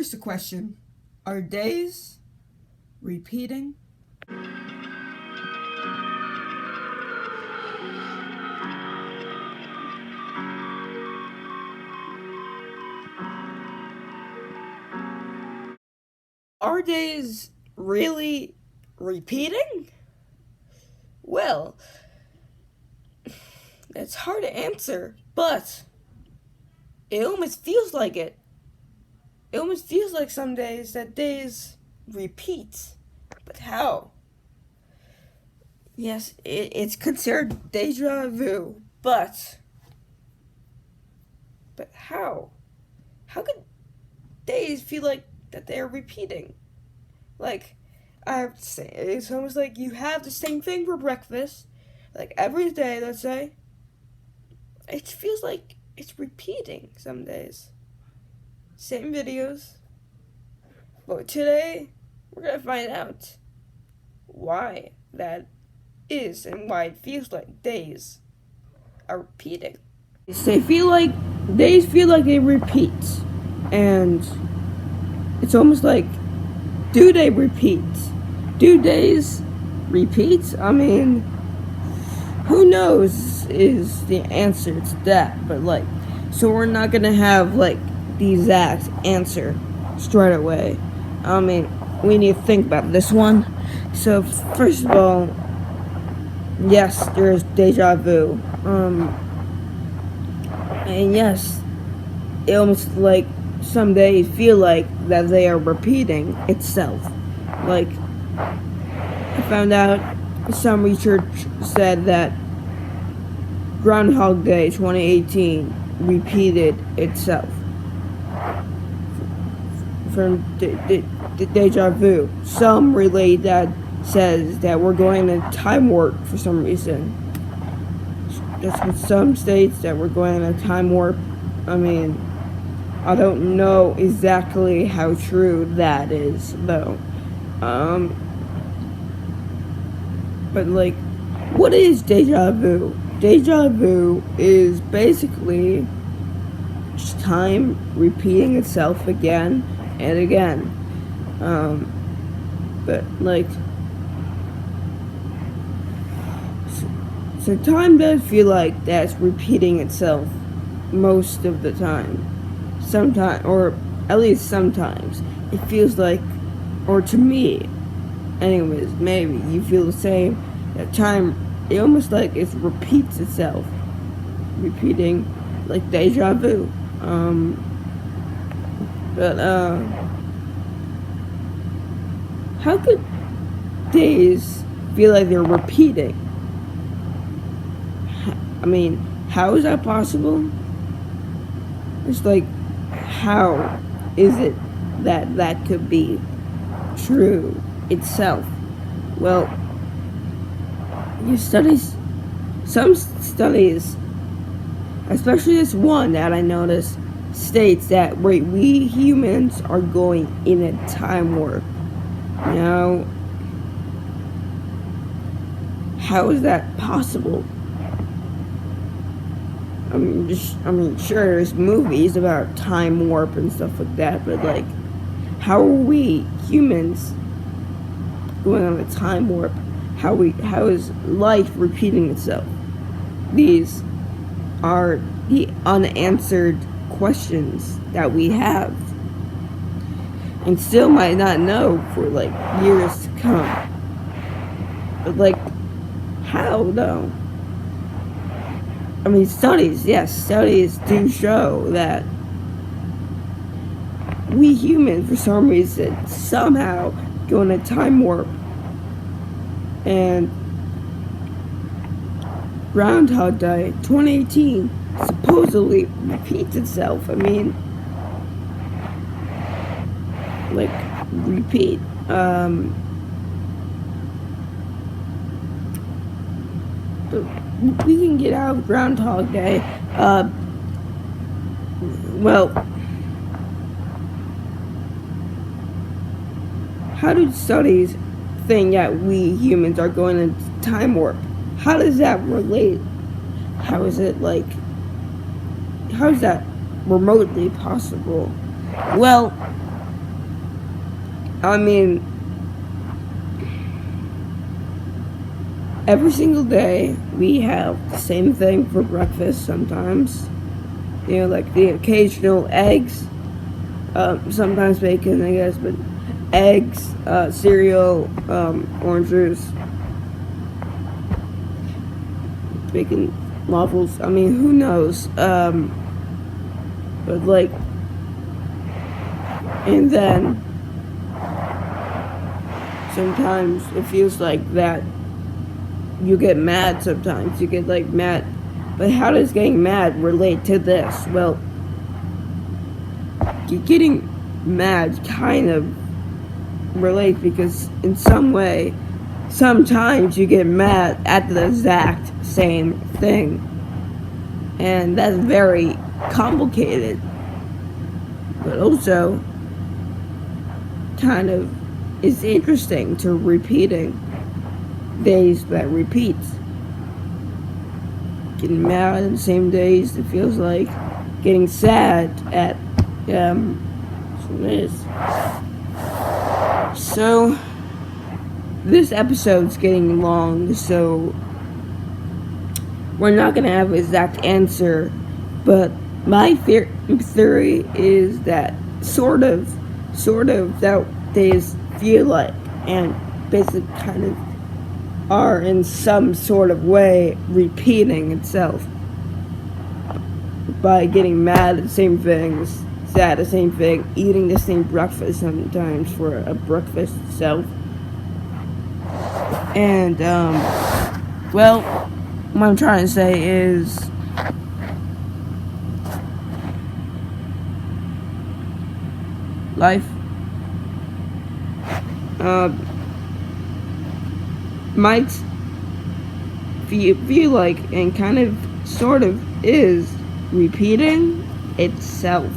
just a question. Are days repeating? Are days really repeating? Well, it's hard to answer, but it almost feels like it. It almost feels like some days that days repeat. But how? Yes, it's considered deja vu, but how? How could days feel like that they're repeating? Like, I have to say, it's almost like you have the same thing for breakfast, like every day, let's say. It feels like it's repeating some days. Same videos. But today, we're gonna find out why that is and why it feels like days are repeating. Days feel like they repeat, and it's almost like, do they repeat? Do days repeat? I mean, who knows is the answer to that, but so we're not gonna have the exact answer straight away. I mean, we need to think about this one. So first of all, yes, there's deja vu. And yes, it almost like some days feel like that they are repeating itself. Like, I found out some research said that Groundhog Day 2018 repeated itself from the deja vu. Some relate that says that we're going in time warp for some reason. That's what some states, that we're going in a time warp. I mean, I don't know exactly how true that is, though. But what is deja vu? Deja vu is basically just time repeating itself again and again. But so time does feel like that's repeating itself most of the time. Sometimes, or at least sometimes, it feels like, or to me, anyways, maybe you feel the same. That time, it almost like it repeats itself, repeating like deja vu. But how could days feel like they're repeating? I mean, how is that possible? It's like, how is it that that could be true itself? Well, some studies, especially this one that I noticed, states that we humans are going in a time warp. Now, how is that possible? Sure, there's movies about time warp and stuff like that, but how are we humans going on a time warp? How is life repeating itself? These are the unanswered questions that we have, and still might not know for years to come. But how though? I mean, studies do show that we humans, for some reason, somehow go in a time warp. And Groundhog Day 2018 supposedly repeats itself. I mean, repeat. We can get out of Groundhog Day. Well, how do studies think that we humans are going into time warp? How does that relate? How is it how is that remotely possible? Well, I mean, every single day we have the same thing for breakfast sometimes. You know, like the occasional eggs, sometimes bacon, I guess, but eggs, cereal, orange juice, bacon, waffles. I mean, who knows? But like, and then sometimes it feels like that you get mad sometimes. You get like mad. But how does getting mad relate to this? Well, getting mad kind of relates because in some way, sometimes you get mad at the exact same thing. And that's very complicated. But also kind of is interesting to repeating days that repeats. Getting mad on the same days, it feels like getting sad at this. So this episode's getting long, so we're not gonna have an exact answer, but my theory is that sort of that days feel like, and basically kind of are in some sort of way repeating itself by getting mad at the same things, sad at the same thing, eating the same breakfast sometimes for a breakfast itself. And well, what I'm trying to say is life might feel like, and kind of sort of is repeating itself.